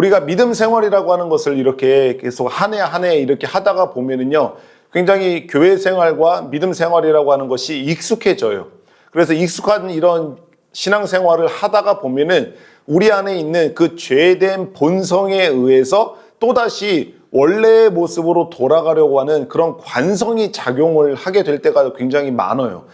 우리가 믿음 생활이라고 하는 것을 이렇게 계속 한 해 한 해 이렇게 하다가 보면은요, 굉장히 교회 생활과 믿음 생활이라고 하는 것이 익숙해져요. 그래서 익숙한 이런 신앙 생활을 하다가 보면은 우리 안에 있는 그 죄된 본성에 의해서 또다시 원래의 모습으로 돌아가려고 하는 그런 관성이 작용을 하게 될 때가 굉장히 많아요.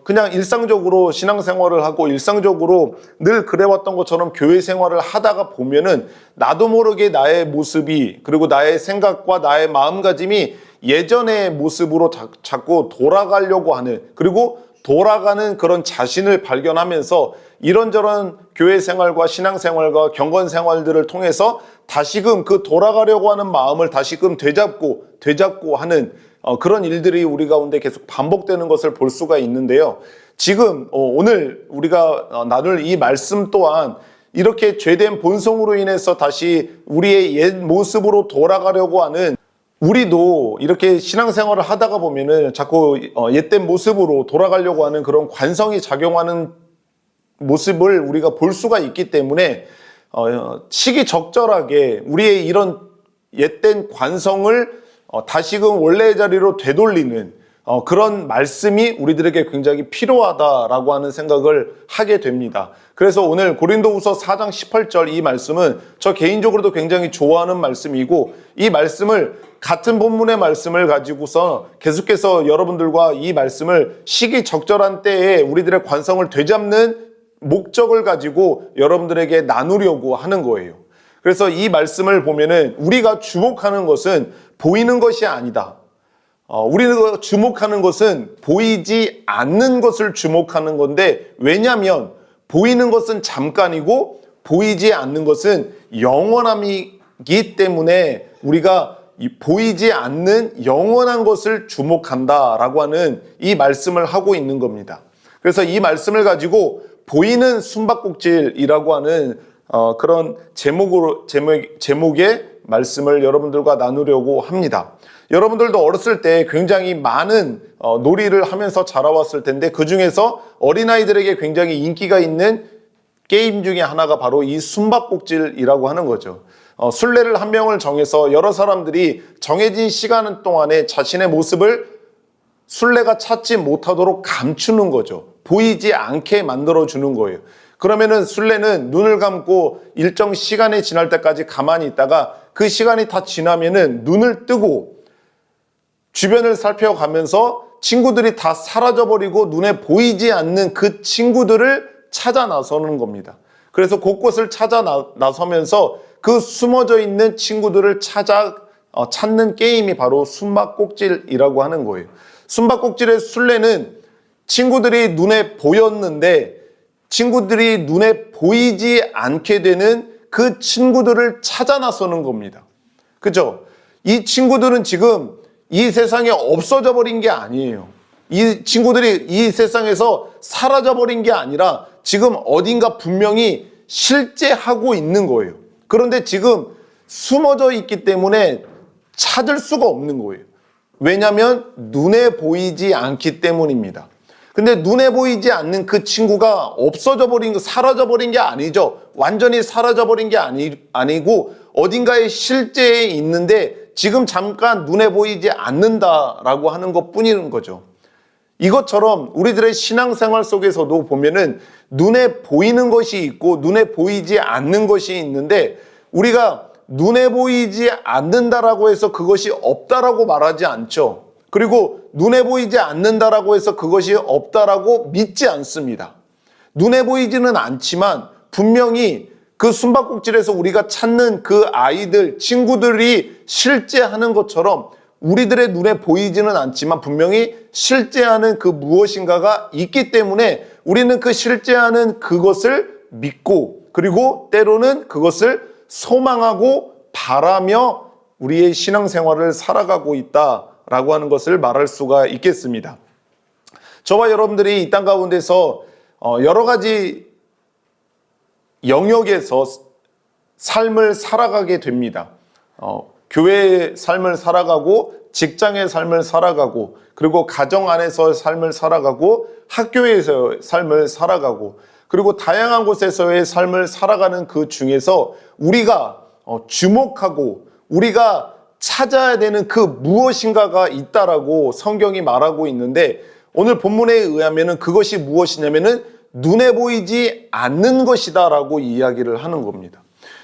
그냥 일상적으로 신앙생활을 하고 일상적으로 늘 그래왔던 것처럼 교회 생활을 하다가 보면은 나도 모르게 나의 모습이, 그리고 나의 생각과 나의 마음가짐이 예전의 모습으로 자꾸 돌아가려고 하는, 그리고 돌아가는 그런 자신을 발견하면서 이런저런 교회 생활과 신앙 생활과 경건 생활들을 통해서 다시금 그 돌아가려고 하는 마음을 다시금 되잡고 하는 그런 일들이 우리 가운데 계속 반복되는 것을 볼 수가 있는데요. 지금 오늘 우리가 나눌 이 말씀 또한 이렇게 죄된 본성으로 인해서 다시 우리의 옛 모습으로 돌아가려고 하는, 우리도 이렇게 신앙생활을 하다가 보면은 자꾸 옛된 모습으로 돌아가려고 하는 그런 관성이 작용하는 모습을 우리가 볼 수가 있기 때문에 시기적절하게 우리의 이런 옛된 관성을 다시금 원래의 자리로 되돌리는 그런 말씀이 우리들에게 굉장히 필요하다라고 하는 생각을 하게 됩니다. 그래서 오늘 고린도후서 4장 18절 이 말씀은 저 개인적으로도 굉장히 좋아하는 말씀이고, 이 말씀을 같은 본문의 말씀을 가지고서 계속해서 여러분들과 이 말씀을 시기적절한 때에 우리들의 관성을 되잡는 목적을 가지고 여러분들에게 나누려고 하는 거예요. 그래서 이 말씀을 보면은 우리가 주목하는 것은 보이는 것이 아니다. 우리가 주목하는 것은 보이지 않는 것을 주목하는 건데, 왜냐하면 보이는 것은 잠깐이고 보이지 않는 것은 영원함이기 때문에 우리가 보이지 않는 영원한 것을 주목한다라고 하는 이 말씀을 하고 있는 겁니다. 그래서 이 말씀을 가지고 보이는 숨바꼭질이라고 하는 그런 제목의 말씀을 여러분들과 나누려고 합니다. 여러분들도 어렸을 때 굉장히 많은 놀이를 하면서 자라왔을 텐데, 그 중에서 어린아이들에게 굉장히 인기가 있는 게임 중에 하나가 바로 이 숨바꼭질이라고 하는 거죠. 순례를 한 명을 정해서 여러 사람들이 정해진 시간 동안에 자신의 모습을 순례가 찾지 못하도록 감추는 거죠. 보이지 않게 만들어주는 거예요. 그러면은 순례는 눈을 감고 일정 시간이 지날 때까지 가만히 있다가 그 시간이 다 지나면은 눈을 뜨고 주변을 살펴가면서 친구들이 다 사라져버리고 눈에 보이지 않는 그 친구들을 찾아 나서는 겁니다. 그래서 곳곳을 찾아 나서면서 그 숨어져 있는 친구들을 찾는 게임이 바로 숨바꼭질이라고 하는 거예요. 숨바꼭질의 순례는 친구들이 눈에 보였는데 친구들이 눈에 보이지 않게 되는 그 친구들을 찾아 나서는 겁니다. 그죠? 이 친구들은 지금 이 세상에 없어져 버린 게 아니에요. 이 친구들이 이 세상에서 사라져 버린 게 아니라 지금 어딘가 분명히 실제하고 있는 거예요. 그런데 지금 숨어져 있기 때문에 찾을 수가 없는 거예요. 왜냐하면 눈에 보이지 않기 때문입니다. 근데 눈에 보이지 않는 그 친구가 없어져 버린 거, 사라져 버린 게 아니죠. 완전히 사라져 버린 게 아니고 어딘가에 실제에 있는데 지금 잠깐 눈에 보이지 않는다라고 하는 것뿐인 거죠. 이것처럼 우리들의 신앙생활 속에서도 보면은 눈에 보이는 것이 있고 눈에 보이지 않는 것이 있는데, 우리가 눈에 보이지 않는다라고 해서 그것이 없다라고 말하지 않죠. 그리고 눈에 보이지 않는다라고 해서 그것이 없다라고 믿지 않습니다. 눈에 보이지는 않지만 분명히 그 숨바꼭질에서 우리가 찾는 그 아이들, 친구들이 실제하는 것처럼 우리들의 눈에 보이지는 않지만 분명히 실제하는 그 무엇인가가 있기 때문에 우리는 그 실제하는 그것을 믿고, 그리고 때로는 그것을 소망하고 바라며 우리의 신앙생활을 살아가고 있다라고 하는 것을 말할 수가 있겠습니다. 저와 여러분들이 이 땅 가운데서 여러 가지 영역에서 삶을 살아가게 됩니다. 교회의 삶을 살아가고, 직장의 삶을 살아가고, 그리고 가정 안에서의 삶을 살아가고, 학교에서의 삶을 살아가고, 그리고 다양한 곳에서의 삶을 살아가는 그 중에서 우리가 주목하고 우리가 찾아야 되는 그 무엇인가가 있다라고 성경이 말하고 있는데, 오늘 본문에 의하면은 그것이 무엇이냐면은 눈에 보이지 않는 것이다라고 이야기를 하는 겁니다.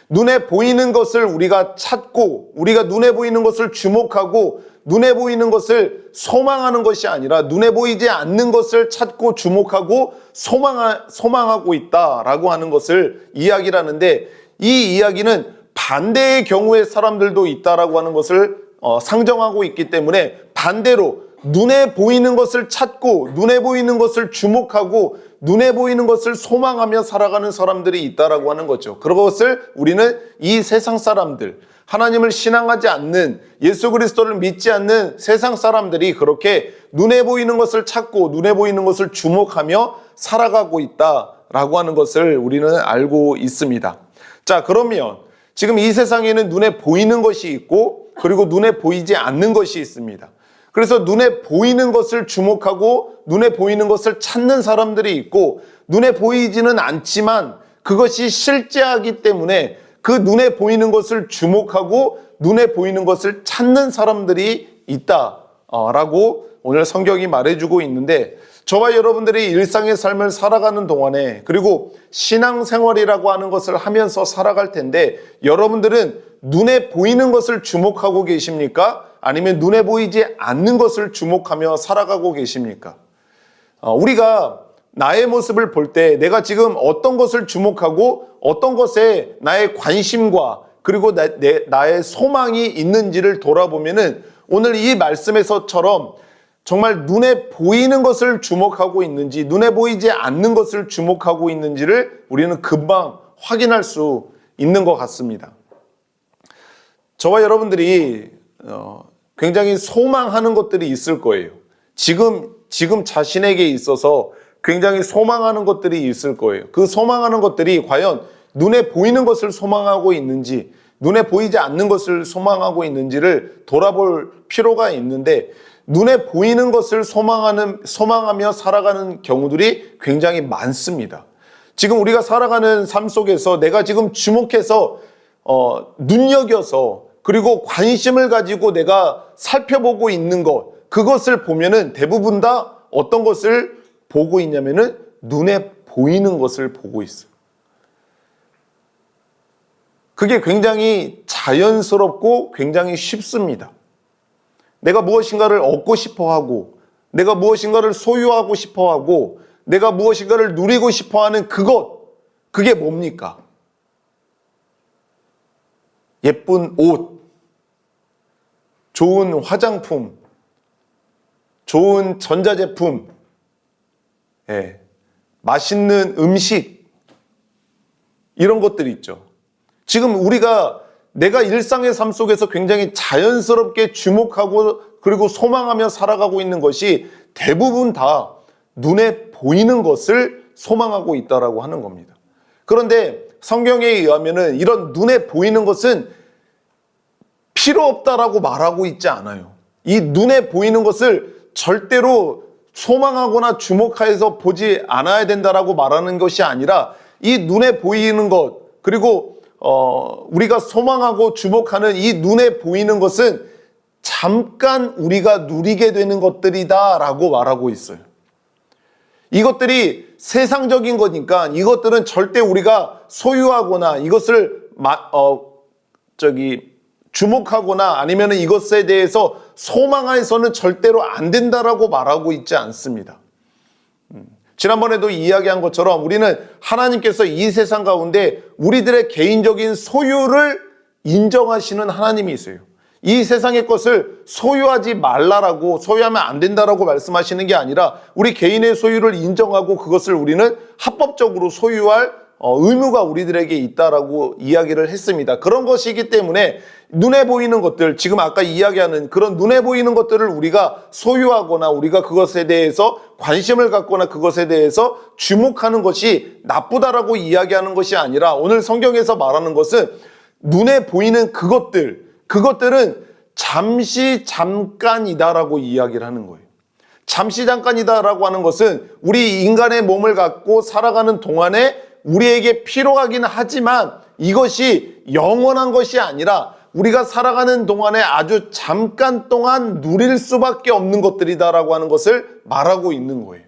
눈에 보이는 것을 우리가 찾고, 우리가 눈에 보이는 것을 주목하고, 눈에 보이는 것을 소망하는 것이 아니라 눈에 보이지 않는 것을 찾고 주목하고 소망하고 있다라고 하는 것을 이야기를 하는데, 이 이야기는 반대의 경우의 사람들도 있다라고 하는 것을 상정하고 있기 때문에, 반대로 눈에 보이는 것을 찾고 눈에 보이는 것을 주목하고 눈에 보이는 것을 소망하며 살아가는 사람들이 있다라고 하는 거죠. 그것을 우리는 이 세상 사람들, 하나님을 신앙하지 않는, 예수 그리스도를 믿지 않는 세상 사람들이 그렇게 눈에 보이는 것을 찾고 눈에 보이는 것을 주목하며 살아가고 있다라고 하는 것을 우리는 알고 있습니다. 자, 그러면 지금 이 세상에는 눈에 보이는 것이 있고 그리고 눈에 보이지 않는 것이 있습니다. 그래서 눈에 보이는 것을 주목하고 눈에 보이는 것을 찾는 사람들이 있고, 눈에 보이지는 않지만 그것이 실제하기 때문에 그 눈에 보이는 것을 주목하고 눈에 보이는 것을 찾는 사람들이 있다라고 오늘 성경이 말해주고 있는데, 저와 여러분들이 일상의 삶을 살아가는 동안에, 그리고 신앙생활이라고 하는 것을 하면서 살아갈 텐데, 여러분들은 눈에 보이는 것을 주목하고 계십니까? 아니면 눈에 보이지 않는 것을 주목하며 살아가고 계십니까? 우리가 나의 모습을 볼 때 내가 지금 어떤 것을 주목하고 어떤 것에 나의 관심과 그리고 나의 소망이 있는지를 돌아보면은, 오늘 이 말씀에서처럼 정말 눈에 보이는 것을 주목하고 있는지 눈에 보이지 않는 것을 주목하고 있는지를 우리는 금방 확인할 수 있는 것 같습니다. 저와 여러분들이 굉장히 소망하는 것들이 있을 거예요. 지금 자신에게 있어서 굉장히 소망하는 것들이 있을 거예요. 그 소망하는 것들이 과연 눈에 보이는 것을 소망하고 있는지 눈에 보이지 않는 것을 소망하고 있는지를 돌아볼 필요가 있는데, 눈에 보이는 것을 소망하며 살아가는 경우들이 굉장히 많습니다. 지금 우리가 살아가는 삶 속에서 내가 지금 주목해서 눈여겨서 그리고 관심을 가지고 내가 살펴보고 있는 것, 그것을 보면은 대부분 다 어떤 것을 보고 있냐면은 눈에 보이는 것을 보고 있어요. 그게 굉장히 자연스럽고 굉장히 쉽습니다. 내가 무엇인가를 얻고 싶어 하고, 내가 무엇인가를 소유하고 싶어 하고, 내가 무엇인가를 누리고 싶어 하는 그게 뭡니까? 예쁜 옷, 좋은 화장품, 좋은 전자제품, 맛있는 음식, 이런 것들이 있죠. 지금 내가 일상의 삶 속에서 굉장히 자연스럽게 주목하고 그리고 소망하며 살아가고 있는 것이 대부분 다 눈에 보이는 것을 소망하고 있다라고 하는 겁니다. 그런데 성경에 의하면은 이런 눈에 보이는 것은 필요 없다라고 말하고 있지 않아요. 이 눈에 보이는 것을 절대로 소망하거나 주목해서 보지 않아야 된다라고 말하는 것이 아니라, 이 눈에 보이는 것, 그리고 우리가 소망하고 주목하는 이 눈에 보이는 것은 잠깐 우리가 누리게 되는 것들이다라고 말하고 있어요. 이것들이 세상적인 거니까 이것들은 절대 우리가 소유하거나 이것을 주목하거나 아니면 이것에 대해서 소망해서는 절대로 안 된다라고 말하고 있지 않습니다. 지난번에도 이야기한 것처럼 우리는 하나님께서 이 세상 가운데 우리들의 개인적인 소유를 인정하시는 하나님이 있어요. 이 세상의 것을 소유하지 말라라고, 소유하면 안 된다라고 말씀하시는 게 아니라 우리 개인의 소유를 인정하고 그것을 우리는 합법적으로 소유할 의무가 우리들에게 있다라고 이야기를 했습니다. 그런 것이기 때문에 눈에 보이는 것들, 지금 아까 이야기하는 그런 눈에 보이는 것들을 우리가 소유하거나 우리가 그것에 대해서 관심을 갖거나 그것에 대해서 주목하는 것이 나쁘다라고 이야기하는 것이 아니라, 오늘 성경에서 말하는 것은 눈에 보이는 그것들은 잠깐이다라고 이야기를 하는 거예요. 잠시 잠깐이다라고 하는 것은 우리 인간의 몸을 갖고 살아가는 동안에 우리에게 필요하긴 하지만 이것이 영원한 것이 아니라 우리가 살아가는 동안에 아주 잠깐 동안 누릴 수밖에 없는 것들이다라고 하는 것을 말하고 있는 거예요.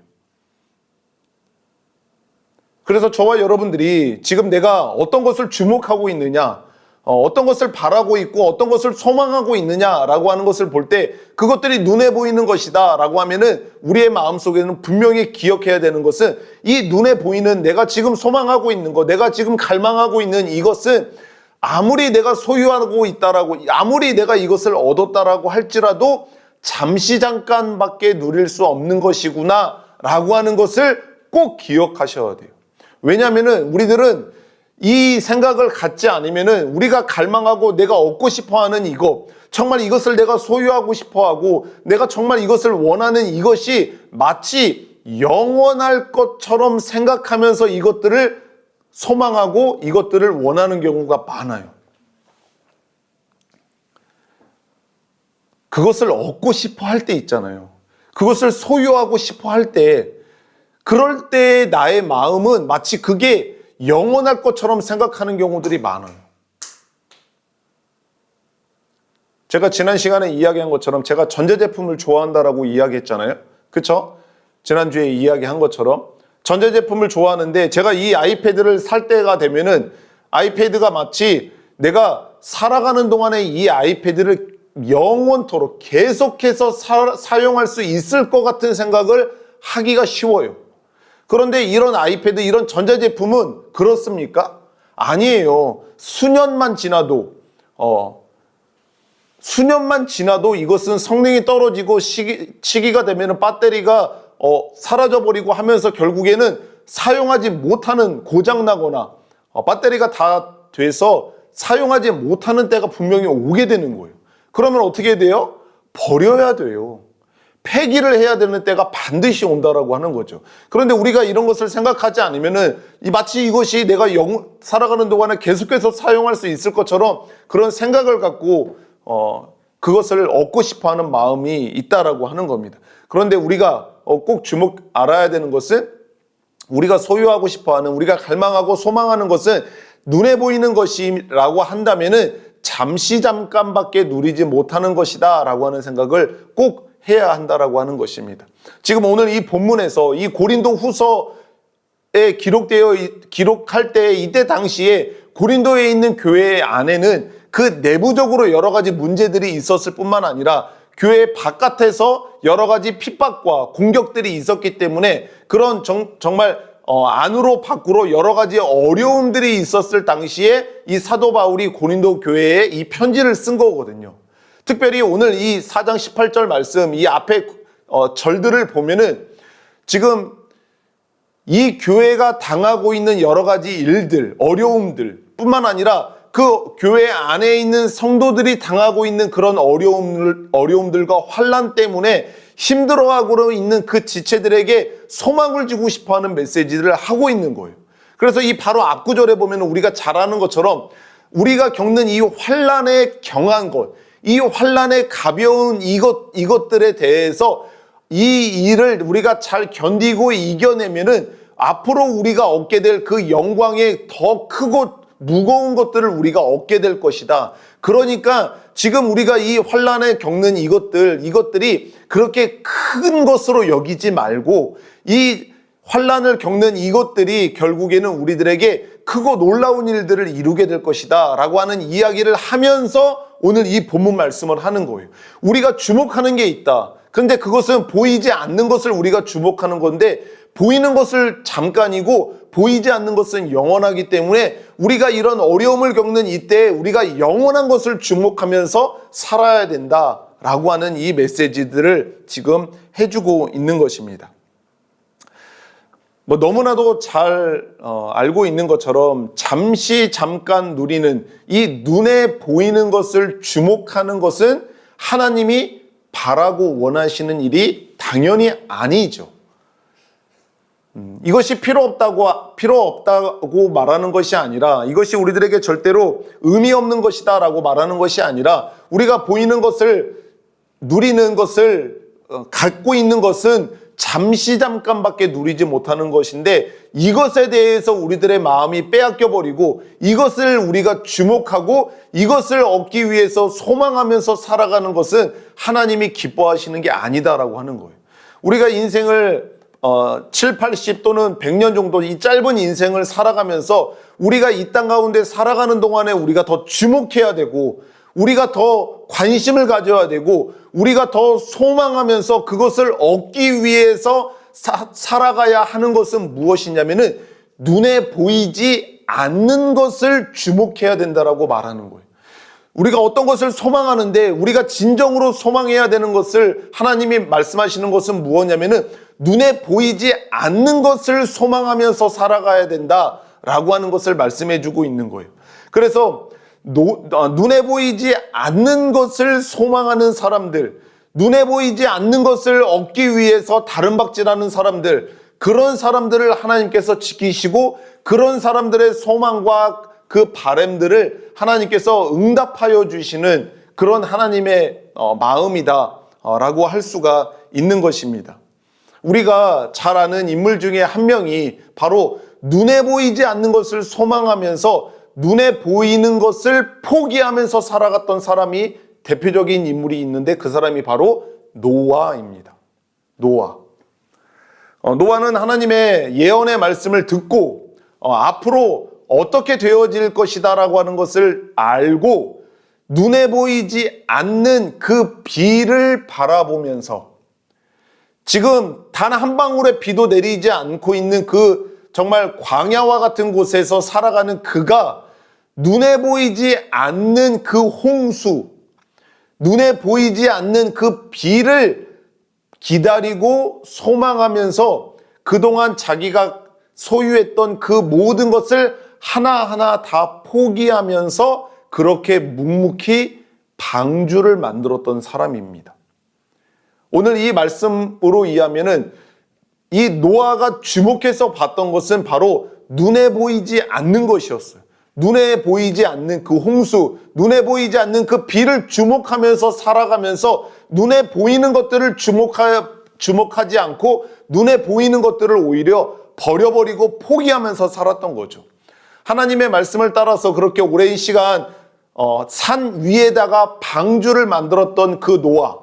그래서 저와 여러분들이 지금 내가 어떤 것을 주목하고 있느냐, 어떤 것을 바라고 있고 어떤 것을 소망하고 있느냐라고 하는 것을 볼 때 그것들이 눈에 보이는 것이다 라고 하면은 우리의 마음속에는 분명히 기억해야 되는 것은 이 눈에 보이는 내가 지금 소망하고 있는 것, 내가 지금 갈망하고 있는 이것은 아무리 내가 소유하고 있다라고, 아무리 내가 이것을 얻었다라고 할지라도 잠시 잠깐밖에 누릴 수 없는 것이구나 라고 하는 것을 꼭 기억하셔야 돼요. 왜냐하면은 우리들은 이 생각을 갖지 않으면은 우리가 갈망하고 내가 얻고 싶어 하는 이것, 정말 이것을 내가 소유하고 싶어 하고 내가 정말 이것을 원하는 이것이 마치 영원할 것처럼 생각하면서 이것들을 소망하고 이것들을 원하는 경우가 많아요. 그것을 얻고 싶어 할 때 있잖아요. 그것을 소유하고 싶어 할 때, 그럴 때 나의 마음은 마치 그게 영원할 것처럼 생각하는 경우들이 많아요. 제가 지난 시간에 이야기한 것처럼 제가 전자제품을 좋아한다라고 이야기했잖아요. 그렇죠? 지난주에 이야기한 것처럼 전자제품을 좋아하는데 제가 이 아이패드를 살 때가 되면은 아이패드가 마치 내가 살아가는 동안에 이 아이패드를 영원토록 계속해서 사용할 수 있을 것 같은 생각을 하기가 쉬워요. 그런데 이런 아이패드, 이런 전자제품은 그렇습니까? 아니에요. 수년만 지나도 이것은 성능이 떨어지고 시기가 되면 배터리가 사라져버리고 하면서 결국에는 사용하지 못하는, 고장나거나 배터리가 다 돼서 사용하지 못하는 때가 분명히 오게 되는 거예요. 그러면 어떻게 돼요? 버려야 돼요. 폐기를 해야 되는 때가 반드시 온다라고 하는 거죠. 그런데 우리가 이런 것을 생각하지 않으면은 마치 이것이 내가 살아가는 동안에 계속해서 사용할 수 있을 것처럼 그런 생각을 갖고 그것을 얻고 싶어하는 마음이 있다라고 하는 겁니다. 그런데 우리가 꼭 알아야 되는 것은 우리가 소유하고 싶어하는, 우리가 갈망하고 소망하는 것은 눈에 보이는 것이라고 한다면은 잠시 잠깐밖에 누리지 못하는 것이다 라고 하는 생각을 꼭 해야 한다라고 하는 것입니다. 지금 오늘 이 본문에서 이 고린도 후서에 기록할 때 이때 당시에 고린도에 있는 교회 안에는 그 내부적으로 여러 가지 문제들이 있었을 뿐만 아니라 교회 바깥에서 여러 가지 핍박과 공격들이 있었기 때문에 그런 정말 안으로 밖으로 여러 가지 어려움들이 있었을 당시에 이 사도 바울이 고린도 교회에 이 편지를 쓴 거거든요. 특별히 오늘 이 4장 18절 말씀, 이 앞에 절들을 보면은 지금 이 교회가 당하고 있는 여러 가지 일들, 어려움들 뿐만 아니라 그 교회 안에 있는 성도들이 당하고 있는 그런 어려움들과 환난 때문에 힘들어하고 있는 그 지체들에게 소망을 주고 싶어하는 메시지를 하고 있는 거예요. 그래서 이 바로 앞구절에 보면 우리가 잘 아는 것처럼 우리가 겪는 이 환난에 경한 것, 이 환난의 가벼운 이것들에 대해서 이 일을 우리가 잘 견디고 이겨내면은 앞으로 우리가 얻게 될 그 영광의 더 크고 무거운 것들을 우리가 얻게 될 것이다. 그러니까 지금 우리가 이 환난에 겪는 이것들이 그렇게 큰 것으로 여기지 말고 이 환난을 겪는 이것들이 결국에는 우리들에게 크고 놀라운 일들을 이루게 될 것이다 라고 하는 이야기를 하면서 오늘 이 본문 말씀을 하는 거예요. 우리가 주목하는 게 있다. 그런데 그것은 보이지 않는 것을 우리가 주목하는 건데 보이는 것을 잠깐이고 보이지 않는 것은 영원하기 때문에 우리가 이런 어려움을 겪는 이때 우리가 영원한 것을 주목하면서 살아야 된다라고 하는 이 메시지들을 지금 해주고 있는 것입니다. 너무나도 잘 알고 있는 것처럼 잠깐 누리는 이 눈에 보이는 것을 주목하는 것은 하나님이 바라고 원하시는 일이 당연히 아니죠. 이것이 필요 없다고 말하는 것이 아니라 이것이 우리들에게 절대로 의미 없는 것이다라고 말하는 것이 아니라 우리가 보이는 것을 누리는 것을 갖고 있는 것은 잠깐밖에 누리지 못하는 것인데 이것에 대해서 우리들의 마음이 빼앗겨 버리고 이것을 우리가 주목하고 이것을 얻기 위해서 소망하면서 살아가는 것은 하나님이 기뻐하시는 게 아니다라고 하는 거예요. 우리가 인생을 7, 80 또는 100년 정도 이 짧은 인생을 살아가면서 우리가 이 땅 가운데 살아가는 동안에 우리가 더 주목해야 되고 우리가 더 관심을 가져야 되고 우리가 더 소망하면서 그것을 얻기 위해서 살아가야 하는 것은 무엇이냐면은 눈에 보이지 않는 것을 주목해야 된다라고 말하는 거예요. 우리가 어떤 것을 소망하는데 우리가 진정으로 소망해야 되는 것을 하나님이 말씀하시는 것은 무엇이냐면은 눈에 보이지 않는 것을 소망하면서 살아가야 된다라고 하는 것을 말씀해 주고 있는 거예요. 그래서 눈에 보이지 않는 것을 소망하는 사람들, 눈에 보이지 않는 것을 얻기 위해서 다름박질하는 사람들, 그런 사람들을 하나님께서 지키시고 그런 사람들의 소망과 그 바람들을 하나님께서 응답하여 주시는 그런 하나님의 마음이다라고 할 수가 있는 것입니다. 우리가 잘 아는 인물 중에 한 명이 바로 눈에 보이지 않는 것을 소망하면서 눈에 보이는 것을 포기하면서 살아갔던 사람이 대표적인 인물이 있는데 그 사람이 바로 노아입니다. 노아는 하나님의 예언의 말씀을 듣고 앞으로 어떻게 되어질 것이다 라고 하는 것을 알고 눈에 보이지 않는 그 비를 바라보면서 지금 단 한 방울의 비도 내리지 않고 있는 그 정말 광야와 같은 곳에서 살아가는 그가 눈에 보이지 않는 그 홍수, 눈에 보이지 않는 그 비를 기다리고 소망하면서 그동안 자기가 소유했던 그 모든 것을 하나하나 다 포기하면서 그렇게 묵묵히 방주를 만들었던 사람입니다. 오늘 이 말씀으로 이해하면은 이 노아가 주목해서 봤던 것은 바로 눈에 보이지 않는 것이었어요. 눈에 보이지 않는 그 홍수, 눈에 보이지 않는 그 비를 주목하면서 살아가면서 눈에 보이는 것들을 주목하지 않고 눈에 보이는 것들을 오히려 버려버리고 포기하면서 살았던 거죠. 하나님의 말씀을 따라서 그렇게 오랜 시간 산 위에다가 방주를 만들었던 그 노아,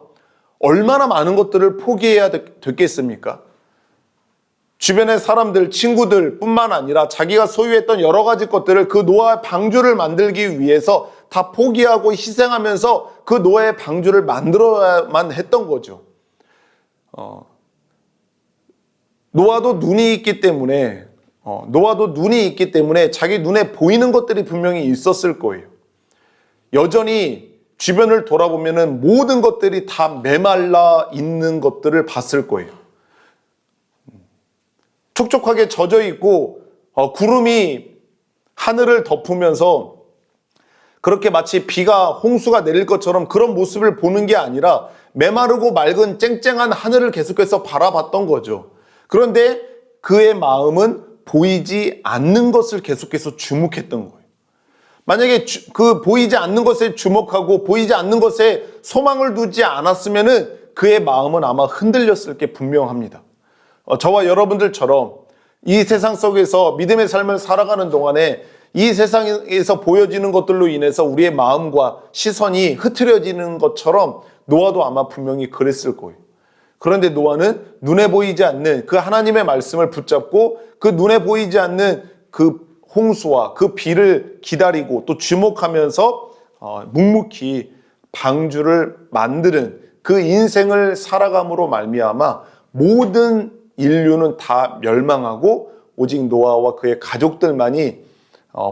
얼마나 많은 것들을 포기해야 됐겠습니까? 주변의 사람들, 친구들 뿐만 아니라 자기가 소유했던 여러 가지 것들을 그 노아의 방주를 만들기 위해서 다 포기하고 희생하면서 그 노아의 방주를 만들어야만 했던 거죠. 노아도 눈이 있기 때문에 자기 눈에 보이는 것들이 분명히 있었을 거예요. 여전히 주변을 돌아보면은 모든 것들이 다 메말라 있는 것들을 봤을 거예요. 촉촉하게 젖어 있고 구름이 하늘을 덮으면서 그렇게 마치 비가 홍수가 내릴 것처럼 그런 모습을 보는 게 아니라 메마르고 맑은 쨍쨍한 하늘을 계속해서 바라봤던 거죠. 그런데 그의 마음은 보이지 않는 것을 계속해서 주목했던 거예요. 만약에 그 보이지 않는 것에 주목하고 보이지 않는 것에 소망을 두지 않았으면은 그의 마음은 아마 흔들렸을 게 분명합니다. 저와 여러분들처럼 이 세상 속에서 믿음의 삶을 살아가는 동안에 이 세상에서 보여지는 것들로 인해서 우리의 마음과 시선이 흐트려지는 것처럼 노아도 아마 분명히 그랬을 거예요. 그런데 노아는 눈에 보이지 않는 그 하나님의 말씀을 붙잡고 그 눈에 보이지 않는 그 홍수와 그 비를 기다리고 또 주목하면서 묵묵히 방주를 만드는 그 인생을 살아감으로 말미암아 모든 인류는 다 멸망하고 오직 노아와 그의 가족들만이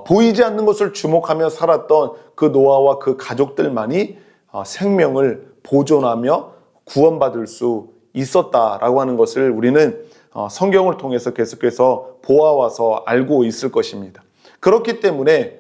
보이지 않는 것을 주목하며 살았던 그 노아와 그 가족들만이 생명을 보존하며 구원받을 수 있었다라고 하는 것을 우리는 성경을 통해서 계속해서 보아와서 알고 있을 것입니다. 그렇기 때문에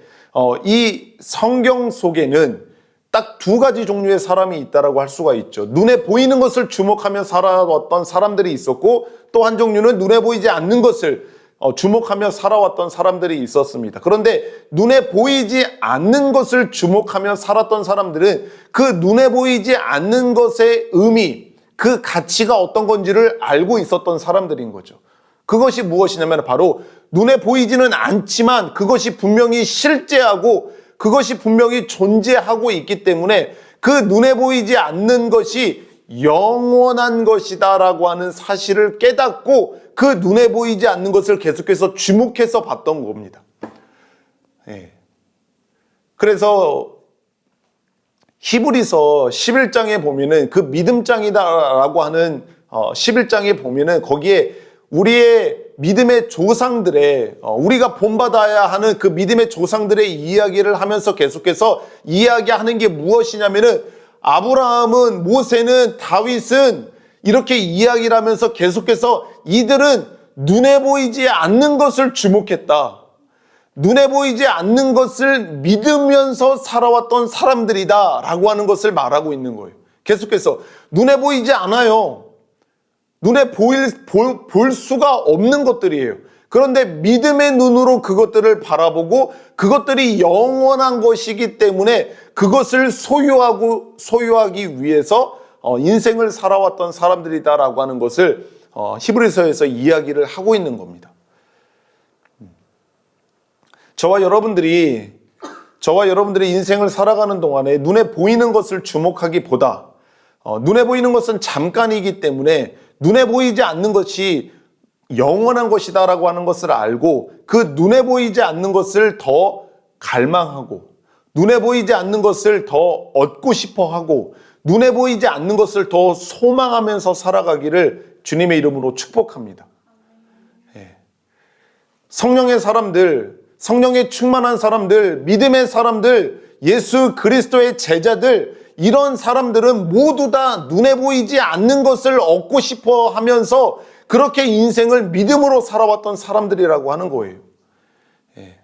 이 성경 속에는 딱 두 가지 종류의 사람이 있다라고 할 수가 있죠. 눈에 보이는 것을 주목하며 살아왔던 사람들이 있었고 또 한 종류는 눈에 보이지 않는 것을 주목하며 살아왔던 사람들이 있었습니다. 그런데 눈에 보이지 않는 것을 주목하며 살았던 사람들은 그 눈에 보이지 않는 것의 의미, 그 가치가 어떤 건지를 알고 있었던 사람들인 거죠. 그것이 무엇이냐면 바로 눈에 보이지는 않지만 그것이 분명히 실제하고 그것이 분명히 존재하고 있기 때문에 그 눈에 보이지 않는 것이 영원한 것이다라고 하는 사실을 깨닫고 그 눈에 보이지 않는 것을 계속해서 주목해서 봤던 겁니다. 예. 그래서 히브리서 11장에 보면은 그 믿음장이다라고 하는 11장에 보면은 거기에 우리의 믿음의 조상들의 우리가 본받아야 하는 그 믿음의 조상들의 이야기를 하면서 계속해서 이야기하는 게 무엇이냐면은 아브라함은, 모세는, 다윗은 이렇게 이야기를 하면서 계속해서 이들은 눈에 보이지 않는 것을 주목했다. 눈에 보이지 않는 것을 믿으면서 살아왔던 사람들이다 라고 하는 것을 말하고 있는 거예요. 계속해서 눈에 보이지 않아요. 눈에 볼 수가 없는 것들이에요. 그런데 믿음의 눈으로 그것들을 바라보고 그것들이 영원한 것이기 때문에 그것을 소유하기 위해서 인생을 살아왔던 사람들이다라고 하는 것을 히브리서에서 이야기를 하고 있는 겁니다. 저와 여러분들이 인생을 살아가는 동안에 눈에 보이는 것을 주목하기보다 눈에 보이는 것은 잠깐이기 때문에 눈에 보이지 않는 것이 영원한 것이다라고 하는 것을 알고 그 눈에 보이지 않는 것을 더 갈망하고 눈에 보이지 않는 것을 더 얻고 싶어하고 눈에 보이지 않는 것을 더 소망하면서 살아가기를 주님의 이름으로 축복합니다. 예. 성령의 사람들, 성령에 충만한 사람들, 믿음의 사람들, 예수 그리스도의 제자들, 이런 사람들은 모두 다 눈에 보이지 않는 것을 얻고 싶어 하면서 그렇게 인생을 믿음으로 살아왔던 사람들이라고 하는 거예요. 예.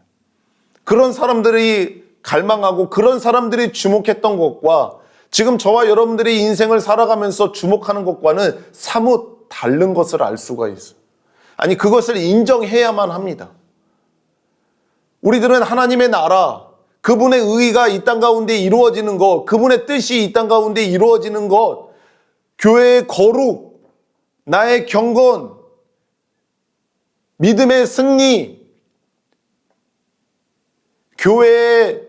그런 사람들이 갈망하고 그런 사람들이 주목했던 것과 지금 저와 여러분들이 인생을 살아가면서 주목하는 것과는 사뭇 다른 것을 알 수가 있어요. 아니, 그것을 인정해야만 합니다. 우리들은 하나님의 나라, 그분의 의가 이 땅 가운데 이루어지는 것, 그분의 뜻이 이 땅 가운데 이루어지는 것, 교회의 거룩, 나의 경건, 믿음의 승리, 교회의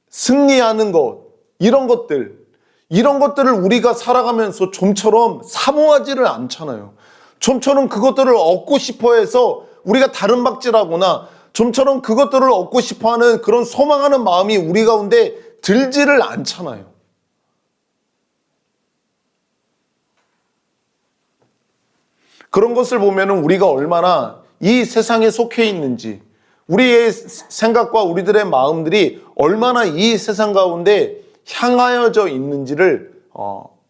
승리하는 것, 이런 것들을 우리가 살아가면서 좀처럼 사모하지를 않잖아요. 좀처럼 그것들을 얻고 싶어 해서 우리가 다른 박질하거나 좀처럼 그것들을 얻고 싶어하는 그런 소망하는 마음이 우리 가운데 들지를 않잖아요. 그런 것을 보면 우리가 얼마나 이 세상에 속해 있는지, 우리의 생각과 우리들의 마음들이 얼마나 이 세상 가운데 향하여져 있는지를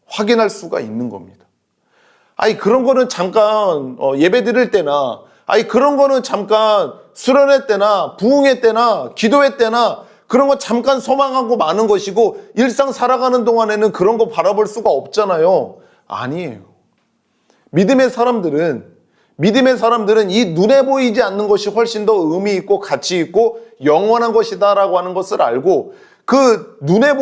확인할 수가 있는 겁니다. 아니, 그런 거는 잠깐 예배 드릴 때나, 아니, 그런 거는 잠깐 수련회 때나 부흥회 때나 기도회 때나 그런 거 잠깐 소망하고 마는 것이고 일상 살아가는 동안에는 그런 거 바라볼 수가 없잖아요. 아니에요. 믿음의 사람들은 이 눈에 보이지 않는 것이 훨씬 더 의미 있고 가치 있고 영원한 것이다라고 하는 것을 알고 그 눈에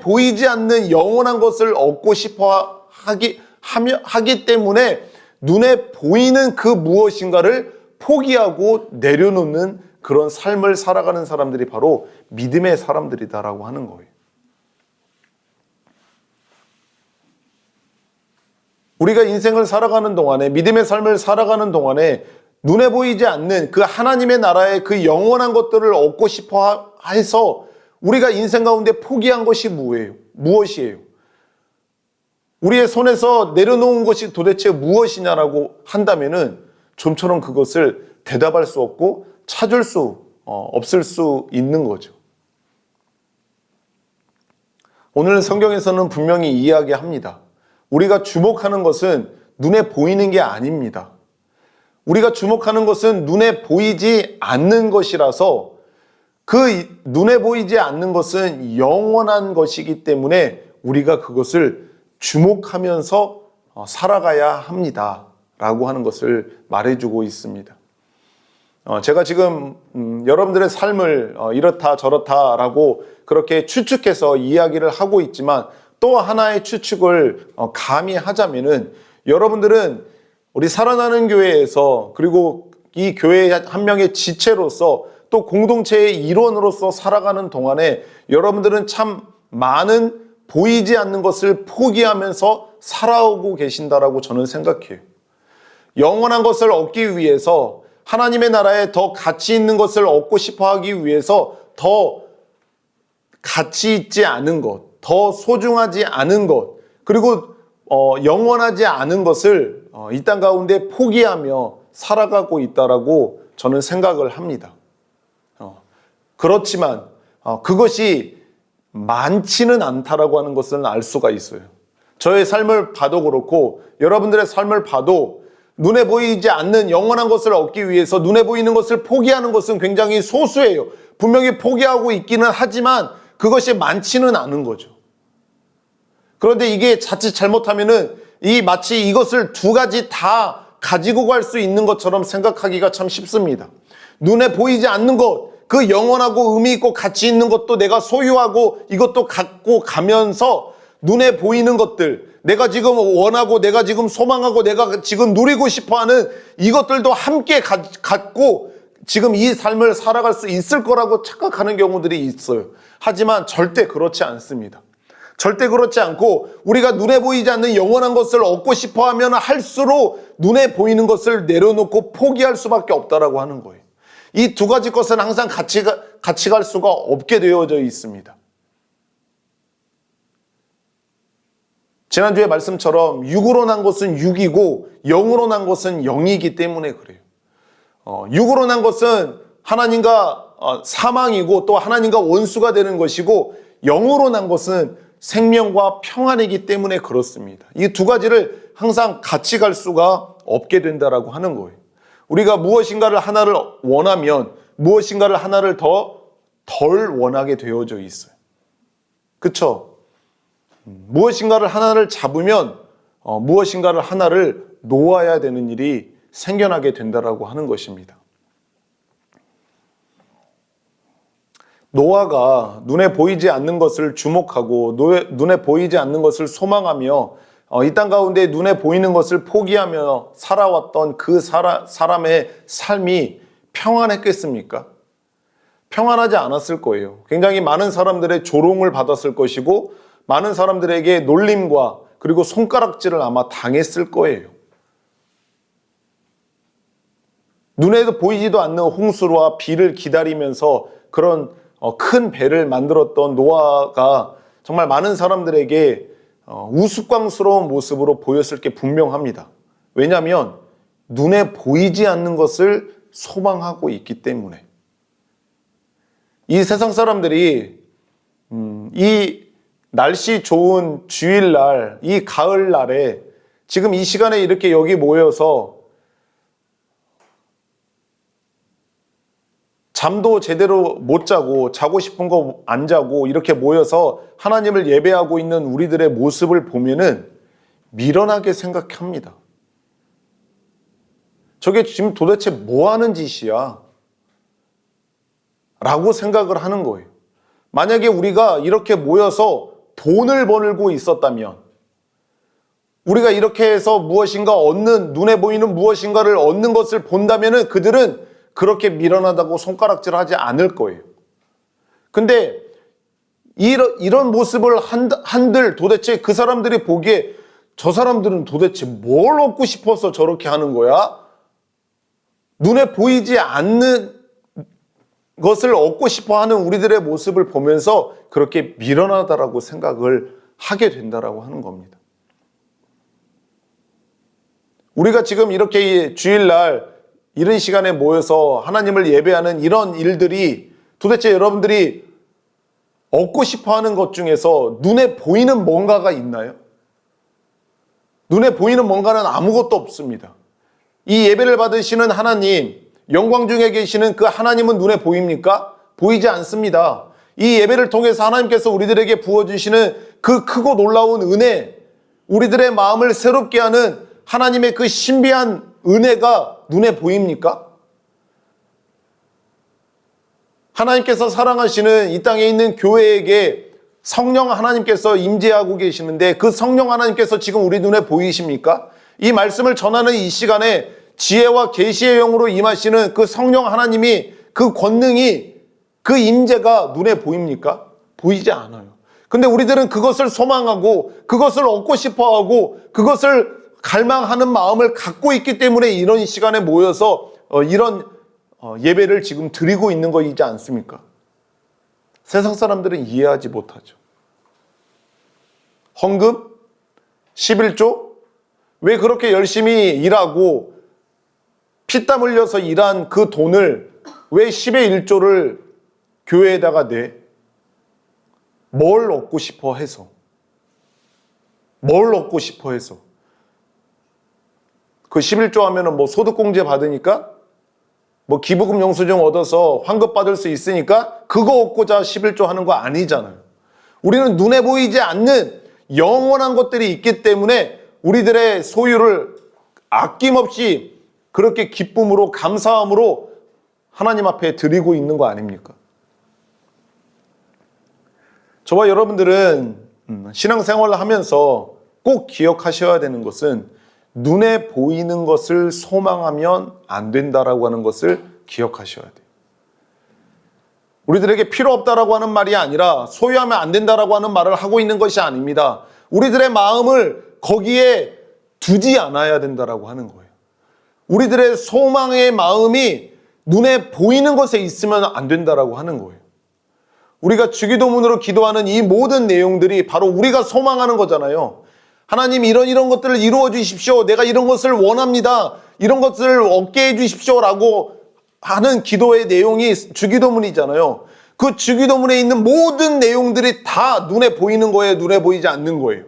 보이지 않는 영원한 것을 얻고 싶어 하기 때문에 눈에 보이는 그 무엇인가를 포기하고 내려놓는 그런 삶을 살아가는 사람들이 바로 믿음의 사람들이다라고 하는 거예요. 우리가 인생을 살아가는 동안에, 믿음의 삶을 살아가는 동안에 눈에 보이지 않는 그 하나님의 나라의 그 영원한 것들을 얻고 싶어 해서 우리가 인생 가운데 포기한 것이 무엇이에요? 우리의 손에서 내려놓은 것이 도대체 무엇이냐라고 한다면은 좀처럼 그것을 대답할 수 없고 찾을 수 없을 수 있는 거죠. 오늘 성경에서는 분명히 이야기합니다. 우리가 주목하는 것은 눈에 보이는 게 아닙니다. 우리가 주목하는 것은 눈에 보이지 않는 것이라서 그 눈에 보이지 않는 것은 영원한 것이기 때문에 우리가 그것을 주목하면서 살아가야 합니다. 라고 하는 것을 말해주고 있습니다. 제가 지금 여러분들의 삶을 이렇다 저렇다라고 그렇게 추측해서 이야기를 하고 있지만 또 하나의 추측을 감히 하자면은, 여러분들은 우리 살아나는 교회에서, 그리고 이 교회의 한 명의 지체로서 또 공동체의 일원으로서 살아가는 동안에 여러분들은 참 많은 보이지 않는 것을 포기하면서 살아오고 계신다라고 저는 생각해요. 영원한 것을 얻기 위해서, 하나님의 나라에 더 가치 있는 것을 얻고 싶어 하기 위해서 더 가치 있지 않은 것, 더 소중하지 않은 것, 그리고 영원하지 않은 것을 이 땅 가운데 포기하며 살아가고 있다라고 저는 생각을 합니다. 그렇지만 그것이 많지는 않다라고 하는 것은 알 수가 있어요. 저의 삶을 봐도 그렇고 여러분들의 삶을 봐도 눈에 보이지 않는 영원한 것을 얻기 위해서 눈에 보이는 것을 포기하는 것은 굉장히 소수예요. 분명히 포기하고 있기는 하지만 그것이 많지는 않은 거죠. 그런데 이게 자칫 잘못하면은 마치 이것을 두 가지 다 가지고 갈 수 있는 것처럼 생각하기가 참 쉽습니다. 눈에 보이지 않는 것, 그 영원하고 의미 있고 가치 있는 것도 내가 소유하고 이것도 갖고 가면서 눈에 보이는 것들, 내가 지금 원하고 내가 지금 소망하고 내가 지금 누리고 싶어하는 이것들도 함께 갖고 지금 이 삶을 살아갈 수 있을 거라고 착각하는 경우들이 있어요. 하지만 절대 그렇지 않습니다. 절대 그렇지 않고 우리가 눈에 보이지 않는 영원한 것을 얻고 싶어 하면 할수록 눈에 보이는 것을 내려놓고 포기할 수밖에 없다라고 하는 거예요. 이 두 가지 것은 항상 같이 갈 수가 없게 되어져 있습니다. 지난주의 말씀처럼 육으로 난 것은 육이고 영으로 난 것은 영이기 때문에 그래요. 육으로 난 것은 하나님과 사망이고 또 하나님과 원수가 되는 것이고, 영으로 난 것은 생명과 평안이기 때문에 그렇습니다. 이 두 가지를 항상 같이 갈 수가 없게 된다라고 하는 거예요. 우리가 무엇인가를 하나를 원하면 무엇인가를 하나를 덜 원하게 되어져 있어요. 그렇죠? 무엇인가를 하나를 잡으면 무엇인가를 하나를 놓아야 되는 일이 생겨나게 된다라고 하는 것입니다. 노아가 눈에 보이지 않는 것을 주목하고 눈에 보이지 않는 것을 소망하며 이 땅 가운데 눈에 보이는 것을 포기하며 살아왔던 그 사람의 삶이 평안했겠습니까? 평안하지 않았을 거예요. 굉장히 많은 사람들의 조롱을 받았을 것이고 많은 사람들에게 놀림과 그리고 손가락질을 아마 당했을 거예요. 눈에도 보이지도 않는 홍수와 비를 기다리면서 그런 큰 배를 만들었던 노아가 정말 많은 사람들에게 우스꽝스러운 모습으로 보였을 게 분명합니다. 왜냐하면 눈에 보이지 않는 것을 소망하고 있기 때문에. 이 세상 사람들이 이 날씨 좋은 주일날, 이 가을날에 지금 이 시간에 이렇게 여기 모여서 잠도 제대로 못 자고 자고 싶은 거 안 자고 이렇게 모여서 하나님을 예배하고 있는 우리들의 모습을 보면은 미련하게 생각합니다. 저게 지금 도대체 뭐 하는 짓이야? 라고 생각을 하는 거예요. 만약에 우리가 이렇게 모여서 돈을 벌고 있었다면, 우리가 이렇게 해서 무엇인가 얻는, 눈에 보이는 무엇인가를 얻는 것을 본다면은 그들은 그렇게 미련하다고 손가락질 하지 않을 거예요. 근데 이런 모습을 한들 도대체 그 사람들이 보기에 저 사람들은 도대체 뭘 얻고 싶어서 저렇게 하는 거야? 눈에 보이지 않는 것을 얻고 싶어 하는 우리들의 모습을 보면서 그렇게 미련하다라고 생각을 하게 된다라고 하는 겁니다. 우리가 지금 이렇게 주일날 이런 시간에 모여서 하나님을 예배하는 이런 일들이 도대체 여러분들이 얻고 싶어 하는 것 중에서 눈에 보이는 뭔가가 있나요? 눈에 보이는 뭔가는 아무것도 없습니다. 이 예배를 받으시는 하나님, 영광 중에 계시는 그 하나님은 눈에 보입니까? 보이지 않습니다. 이 예배를 통해서 하나님께서 우리들에게 부어주시는 그 크고 놀라운 은혜, 우리들의 마음을 새롭게 하는 하나님의 그 신비한 은혜가 눈에 보입니까? 하나님께서 사랑하시는 이 땅에 있는 교회에게 성령 하나님께서 임재하고 계시는데 그 성령 하나님께서 지금 우리 눈에 보이십니까? 이 말씀을 전하는 이 시간에 지혜와 계시의 영으로 임하시는 그 성령 하나님이, 그 권능이, 그 임재가 눈에 보입니까? 보이지 않아요. 근데 우리들은 그것을 소망하고 그것을 얻고 싶어하고 그것을 갈망하는 마음을 갖고 있기 때문에 이런 시간에 모여서 이런 예배를 지금 드리고 있는 것이지 않습니까? 세상 사람들은 이해하지 못하죠. 헌금? 11조? 왜 그렇게 열심히 일하고 피땀 흘려서 일한 그 돈을 왜 10의 1조를 교회에다가 내? 뭘 얻고 싶어 해서. 뭘 얻고 싶어 해서. 그 11조 하면은 뭐 소득공제 받으니까, 뭐 기부금 영수증 얻어서 환급 받을 수 있으니까 그거 얻고자 11조 하는 거 아니잖아요. 우리는 눈에 보이지 않는 영원한 것들이 있기 때문에 우리들의 소유를 아낌없이 그렇게 기쁨으로, 감사함으로 하나님 앞에 드리고 있는 거 아닙니까? 저와 여러분들은 신앙생활을 하면서 꼭 기억하셔야 되는 것은 눈에 보이는 것을 소망하면 안 된다라고 하는 것을 기억하셔야 돼요. 우리들에게 필요 없다라고 하는 말이 아니라 소유하면 안 된다라고 하는 말을 하고 있는 것이 아닙니다. 우리들의 마음을 거기에 두지 않아야 된다라고 하는 거예요. 우리들의 소망의 마음이 눈에 보이는 것에 있으면 안 된다라고 하는 거예요. 우리가 주기도문으로 기도하는 이 모든 내용들이 바로 우리가 소망하는 거잖아요. 하나님 이런 것들을 이루어 주십시오. 내가 이런 것을 원합니다. 이런 것들을 얻게 해 주십시오라고 하는 기도의 내용이 주기도문이잖아요. 그 주기도문에 있는 모든 내용들이 다 눈에 보이는 거예요? 눈에 보이지 않는 거예요?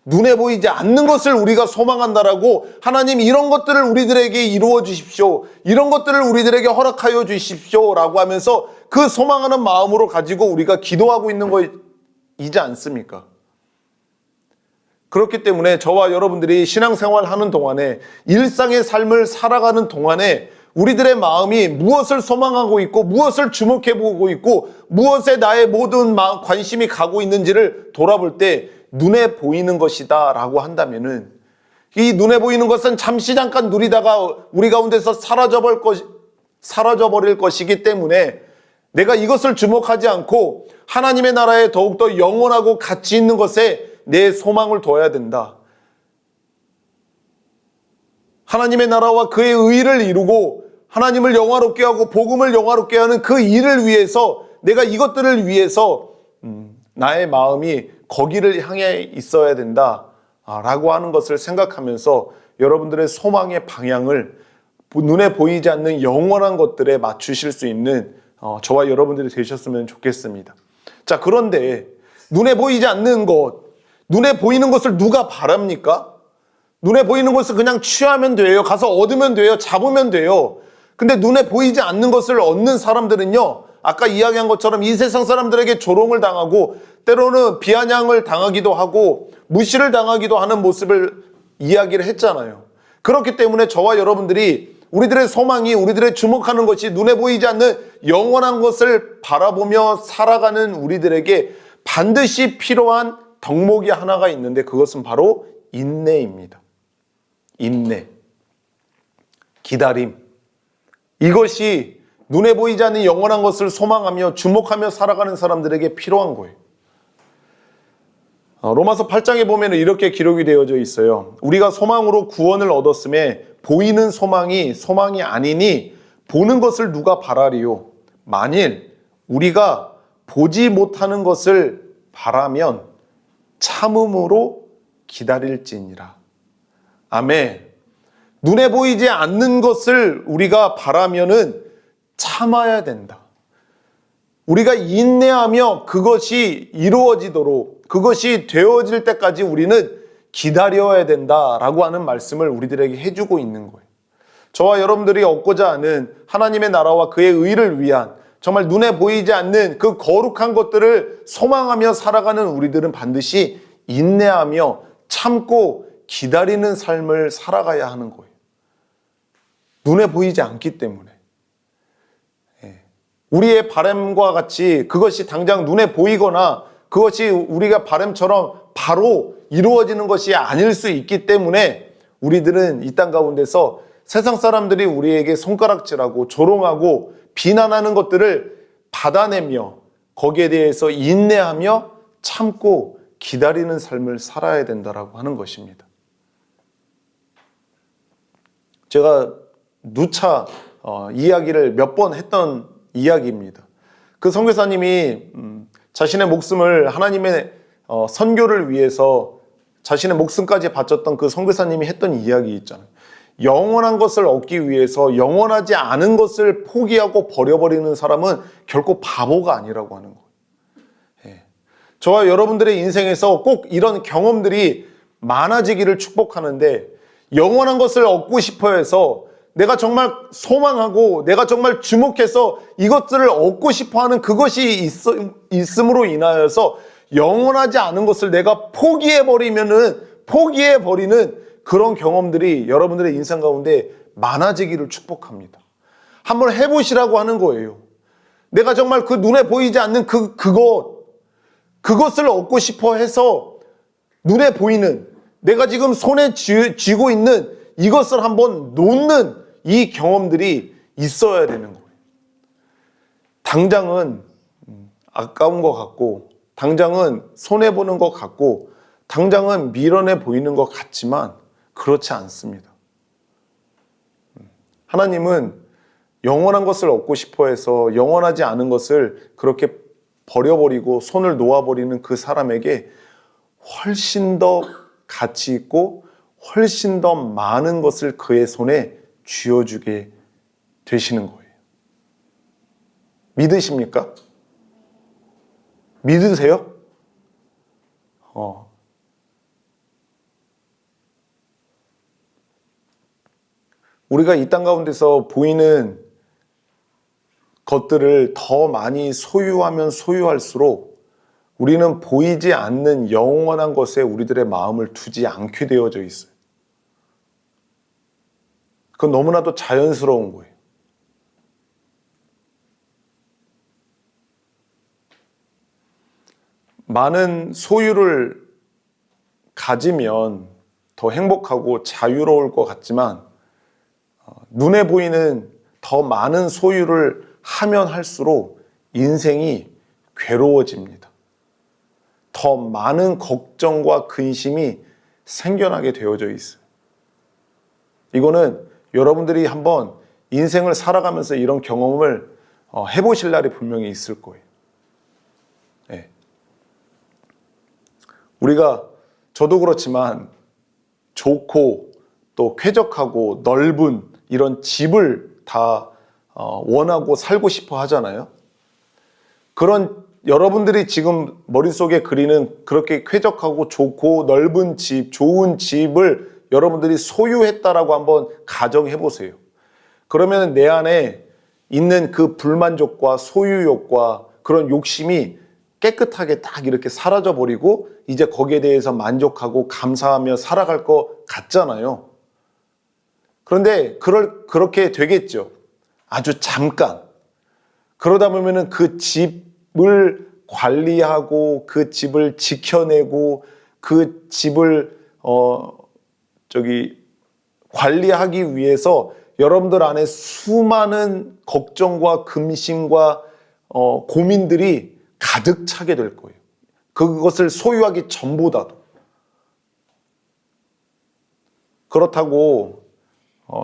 눈에 보이지 않는 것을 우리가 소망한다라고, 하나님 이런 것들을 우리들에게 이루어 주십시오. 이런 것들을 우리들에게 허락하여 주십시오라고 하면서 그 소망하는 마음으로 가지고 우리가 기도하고 있는 거이지 않습니까? 그렇기 때문에 저와 여러분들이 신앙생활 하는 동안에, 일상의 삶을 살아가는 동안에 우리들의 마음이 무엇을 소망하고 있고 무엇을 주목해 보고 있고 무엇에 나의 모든 관심이 가고 있는지를 돌아볼 때 눈에 보이는 것이다 라고 한다면은, 이 눈에 보이는 것은 잠시 잠깐 누리다가 우리 가운데서 사라져버릴 것이기 때문에 내가 이것을 주목하지 않고 하나님의 나라에 더욱더 영원하고 가치 있는 것에 내 소망을 둬야 된다. 하나님의 나라와 그의 의를 이루고 하나님을 영화롭게 하고 복음을 영화롭게 하는 그 일을 위해서, 내가 이것들을 위해서 나의 마음이 거기를 향해 있어야 된다 라고 하는 것을 생각하면서 여러분들의 소망의 방향을 눈에 보이지 않는 영원한 것들에 맞추실 수 있는 저와 여러분들이 되셨으면 좋겠습니다. 자, 그런데 눈에 보이지 않는 것, 눈에 보이는 것을 누가 바랍니까? 눈에 보이는 것을 그냥 취하면 돼요. 가서 얻으면 돼요. 잡으면 돼요. 근데 눈에 보이지 않는 것을 얻는 사람들은요, 아까 이야기한 것처럼 이 세상 사람들에게 조롱을 당하고 때로는 비아냥을 당하기도 하고 무시를 당하기도 하는 모습을 이야기를 했잖아요. 그렇기 때문에 저와 여러분들이 우리들의 소망이, 우리들의 주목하는 것이 눈에 보이지 않는 영원한 것을 바라보며 살아가는 우리들에게 반드시 필요한 덕목이 하나가 있는데, 그것은 바로 인내입니다. 인내, 기다림. 이것이 눈에 보이지 않는 영원한 것을 소망하며 주목하며 살아가는 사람들에게 필요한 거예요. 로마서 8장에 보면 이렇게 기록이 되어져 있어요. 우리가 소망으로 구원을 얻었음에 보이는 소망이 소망이 아니니 보는 것을 누가 바라리요. 만일 우리가 보지 못하는 것을 바라면 참음으로 기다릴지니라. 아멘. 눈에 보이지 않는 것을 우리가 바라면은 참아야 된다. 우리가 인내하며 그것이 이루어지도록, 그것이 되어질 때까지 우리는 기다려야 된다라고 하는 말씀을 우리들에게 해주고 있는 거예요. 저와 여러분들이 얻고자 하는 하나님의 나라와 그의 의를 위한 정말 눈에 보이지 않는 그 거룩한 것들을 소망하며 살아가는 우리들은 반드시 인내하며 참고 기다리는 삶을 살아가야 하는 거예요. 눈에 보이지 않기 때문에. 우리의 바람과 같이 그것이 당장 눈에 보이거나 그것이 우리가 바람처럼 바로 이루어지는 것이 아닐 수 있기 때문에 우리들은 이 땅 가운데서 세상 사람들이 우리에게 손가락질하고 조롱하고 비난하는 것들을 받아내며 거기에 대해서 인내하며 참고 기다리는 삶을 살아야 된다라고 하는 것입니다. 제가 누차 이야기를 몇 번 했던 이야기입니다. 그 선교사님이 자신의 목숨을 하나님의 선교를 위해서 자신의 목숨까지 바쳤던 그 선교사님이 했던 이야기 있잖아요. 영원한 것을 얻기 위해서 영원하지 않은 것을 포기하고 버려버리는 사람은 결코 바보가 아니라고 하는 거예요. 예. 저와 여러분들의 인생에서 꼭 이런 경험들이 많아지기를 축복하는데, 영원한 것을 얻고 싶어 해서 내가 정말 소망하고 내가 정말 주목해서 이것들을 얻고 싶어 하는 그것이 있음으로 인하여서 영원하지 않은 것을 내가 포기해버리는 그런 경험들이 여러분들의 인생 가운데 많아지기를 축복합니다. 한번 해보시라고 하는 거예요. 내가 정말 그 눈에 보이지 않는 그것을 얻고 싶어 해서 눈에 보이는, 내가 지금 손에 쥐고 있는 이것을 한번 놓는 이 경험들이 있어야 되는 거예요. 당장은 아까운 것 같고, 당장은 손해보는 것 같고, 당장은 미련해 보이는 것 같지만 그렇지 않습니다. 하나님은 영원한 것을 얻고 싶어 해서 영원하지 않은 것을 그렇게 버려버리고 손을 놓아버리는 그 사람에게 훨씬 더 가치 있고 훨씬 더 많은 것을 그의 손에 쥐어주게 되시는 거예요. 믿으십니까? 믿으세요? 우리가 이 땅 가운데서 보이는 것들을 더 많이 소유하면 소유할수록 우리는 보이지 않는 영원한 것에 우리들의 마음을 두지 않게 되어져 있어요. 그건 너무나도 자연스러운 거예요. 많은 소유를 가지면 더 행복하고 자유로울 것 같지만 눈에 보이는 더 많은 소유를 하면 할수록 인생이 괴로워집니다. 더 많은 걱정과 근심이 생겨나게 되어져 있어요. 이거는 여러분들이 한번 인생을 살아가면서 이런 경험을 해보실 날이 분명히 있을 거예요. 네. 우리가, 저도 그렇지만 좋고 또 쾌적하고 넓은 이런 집을 다 원하고 살고 싶어 하잖아요. 그런 여러분들이 지금 머릿속에 그리는 그렇게 쾌적하고 좋고 넓은 집, 좋은 집을 여러분들이 소유했다라고 한번 가정해 보세요. 그러면 내 안에 있는 그 불만족과 소유욕과 그런 욕심이 깨끗하게 딱 이렇게 사라져 버리고 이제 거기에 대해서 만족하고 감사하며 살아갈 것 같잖아요. 그런데 그렇게 되겠죠. 아주 잠깐. 그러다 보면은 그 집을 관리하고 그 집을 지켜내고 그 집을 관리하기 위해서 여러분들 안에 수많은 걱정과 근심과 고민들이 가득 차게 될 거예요. 그것을 소유하기 전보다도. 그렇다고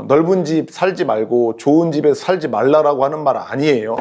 넓은 집 살지 말고 좋은 집에 살지 말라라고 하는 말 아니에요.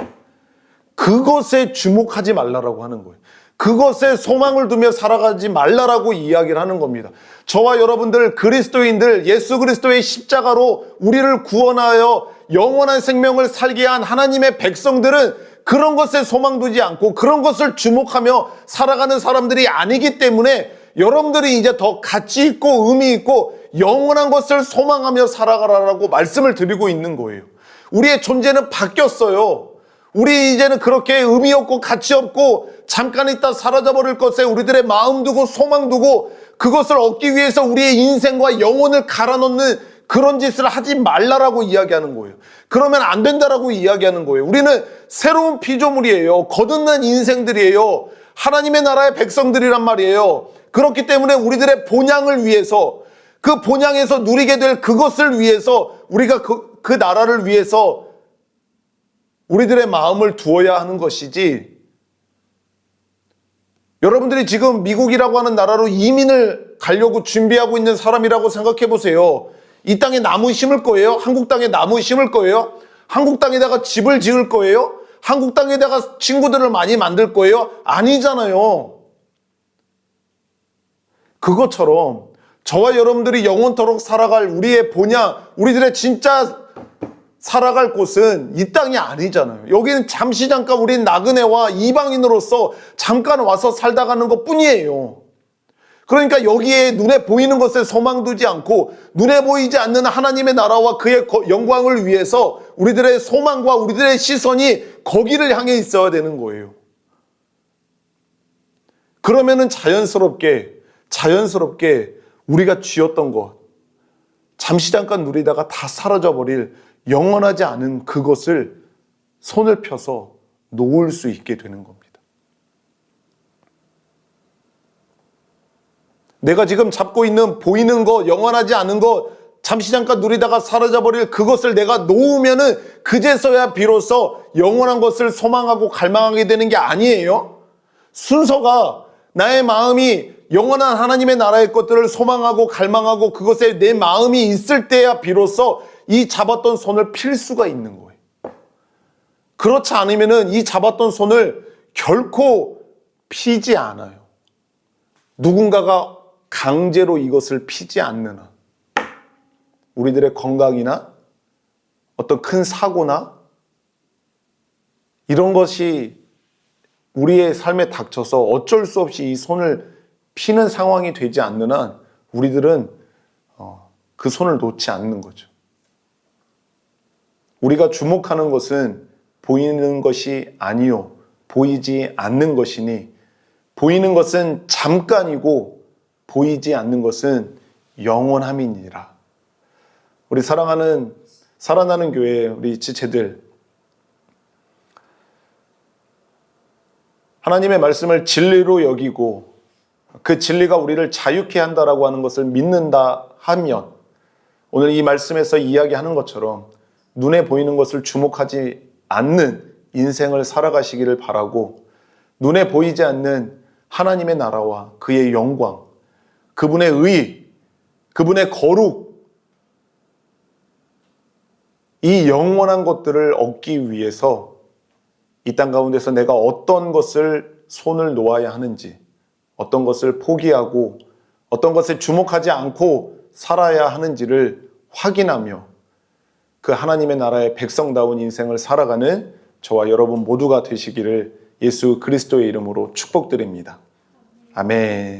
그것에 주목하지 말라라고 하는 거예요. 그것에 소망을 두며 살아가지 말라라고 이야기를 하는 겁니다. 저와 여러분들 그리스도인들, 예수 그리스도의 십자가로 우리를 구원하여 영원한 생명을 살게 한 하나님의 백성들은 그런 것에 소망 두지 않고 그런 것을 주목하며 살아가는 사람들이 아니기 때문에 여러분들이 이제 더 가치 있고 의미 있고 영원한 것을 소망하며 살아가라라고 말씀을 드리고 있는 거예요. 우리의 존재는 바뀌었어요. 우리 이제는 그렇게 의미 없고 가치 없고 잠깐 있다 사라져 버릴 것에 우리들의 마음 두고 소망 두고 그것을 얻기 위해서 우리의 인생과 영혼을 갈아넣는 그런 짓을 하지 말라라고 이야기하는 거예요. 그러면 안 된다라고 이야기하는 거예요. 우리는 새로운 피조물이에요. 거듭난 인생들이에요. 하나님의 나라의 백성들이란 말이에요. 그렇기 때문에 우리들의 본향을 위해서, 그 본향에서 누리게 될 그것을 위해서, 우리가 그 나라를 위해서 우리들의 마음을 두어야 하는 것이지, 여러분들이 지금 미국이라고 하는 나라로 이민을 가려고 준비하고 있는 사람이라고 생각해 보세요. 이 땅에 나무 심을 거예요? 한국 땅에 나무 심을 거예요? 한국 땅에다가 집을 지을 거예요? 한국 땅에다가 친구들을 많이 만들 거예요? 아니잖아요. 그것처럼 저와 여러분들이 영원토록 살아갈 우리의 본향, 우리들의 진짜 살아갈 곳은 이 땅이 아니잖아요. 여기는 잠시 잠깐 우린 나그네와 이방인으로서 잠깐 와서 살다 가는 것 뿐이에요. 그러니까 여기에 눈에 보이는 것에 소망 두지 않고 눈에 보이지 않는 하나님의 나라와 그의 영광을 위해서 우리들의 소망과 우리들의 시선이 거기를 향해 있어야 되는 거예요. 그러면은 자연스럽게 우리가 쥐었던 것, 잠시 잠깐 누리다가 다 사라져버릴 영원하지 않은 그것을 손을 펴서 놓을 수 있게 되는 겁니다. 내가 지금 잡고 있는 보이는 것, 영원하지 않은 것, 잠시 잠깐 누리다가 사라져버릴 그것을 내가 놓으면은 그제서야 비로소 영원한 것을 소망하고 갈망하게 되는 게 아니에요. 순서가 나의 마음이 영원한 하나님의 나라의 것들을 소망하고 갈망하고 그것에 내 마음이 있을 때야 비로소 이 잡았던 손을 필 수가 있는 거예요. 그렇지 않으면은 이 잡았던 손을 결코 피지 않아요. 누군가가 강제로 이것을 피지 않는 한 우리들의 건강이나 어떤 큰 사고나 이런 것이 우리의 삶에 닥쳐서 어쩔 수 없이 이 손을 피는 상황이 되지 않는 한 우리들은 그 손을 놓지 않는 거죠. 우리가 주목하는 것은 보이는 것이 아니요 보이지 않는 것이니 보이는 것은 잠깐이고 보이지 않는 것은 영원함이니라. 우리 사랑하는 살아나는 교회 우리 지체들, 하나님의 말씀을 진리로 여기고 그 진리가 우리를 자유케 한다라고 하는 것을 믿는다 하면 오늘 이 말씀에서 이야기하는 것처럼 눈에 보이는 것을 주목하지 않는 인생을 살아가시기를 바라고, 눈에 보이지 않는 하나님의 나라와 그의 영광, 그분의 의, 그분의 거룩, 이 영원한 것들을 얻기 위해서 이 땅 가운데서 내가 어떤 것을 손을 놓아야 하는지, 어떤 것을 포기하고 어떤 것에 주목하지 않고 살아야 하는지를 확인하며 그 하나님의 나라의 백성다운 인생을 살아가는 저와 여러분 모두가 되시기를 예수 그리스도의 이름으로 축복드립니다. 아멘.